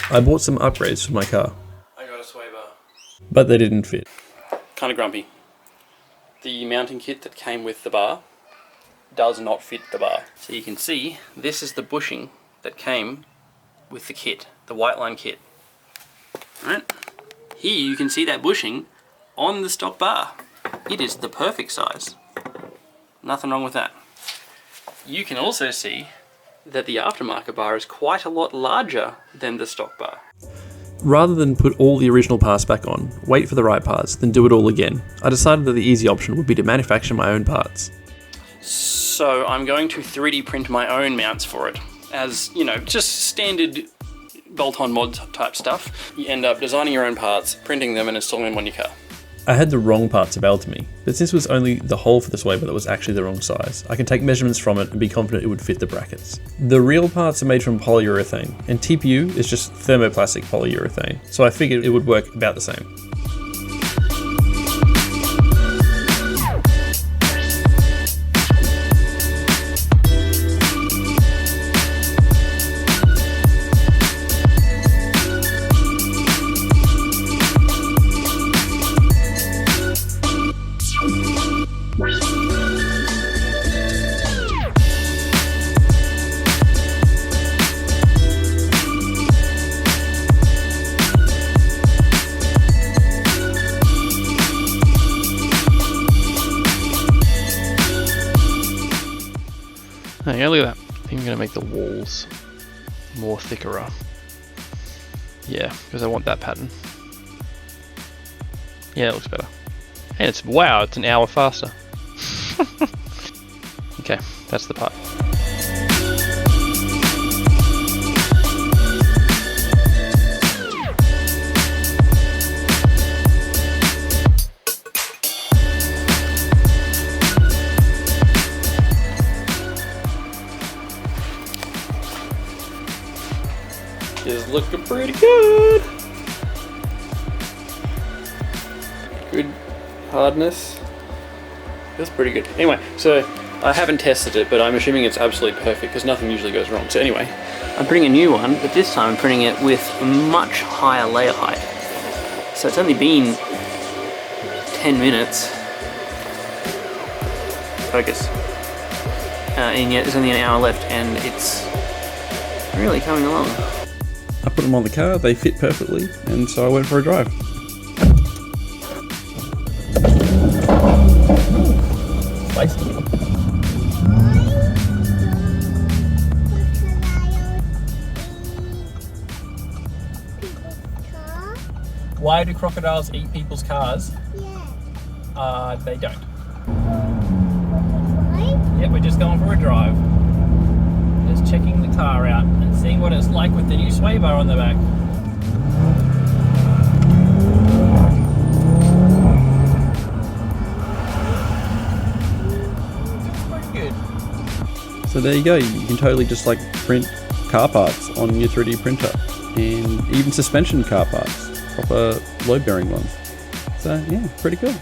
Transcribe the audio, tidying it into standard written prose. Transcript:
I bought some upgrades for my car. I got a swaybar. But they didn't fit. Kind of grumpy. The mounting kit that came with the bar does not fit the bar. So you can see, this is the bushing that came with the kit, the white line kit. Right? Here you can see that bushing on the stock bar. It is the perfect size. Nothing wrong with that. You can also see that the aftermarket bar is quite a lot larger than the stock bar. Rather than put all the original parts back on, wait for the right parts, then do it all again, I decided that the easy option would be to manufacture my own parts. So I'm going to 3D print my own mounts for it. As, you know, just standard bolt-on mod type stuff. You end up designing your own parts, printing them and installing them on your car. I had the wrong parts available to me, but since it was only the hole for the swaybar that was actually the wrong size, I can take measurements from it and be confident it would fit the brackets. The real parts are made from polyurethane, and TPU is just thermoplastic polyurethane, so I figured it would work about the same. Hey, look at that. I think I'm going to make the walls more thicker. Yeah, because I want that pattern. Yeah, it looks better. And it's, wow, it's an hour faster. Okay, that's the part. Is looking pretty good. Good hardness. Feels pretty good. Anyway, so I haven't tested it, but I'm assuming it's absolutely perfect because nothing usually goes wrong. So anyway, I'm printing a new one, but this time I'm printing it with much higher layer height. So it's only been 10 minutes. Focus. And yet there's only an hour left and it's really coming along. I put them on the car, they fit perfectly, and so I went for a drive. Spicy. Why do crocodiles eat people's cars? Yeah. They don't. Why? Yeah, we're just going for a drive. Just checking the car out and seeing what it's like with the new swaybar on the back. It's pretty good. So there you go, you can totally just like print car parts on your 3D printer, and even suspension car parts, proper load bearing ones. So yeah, pretty cool.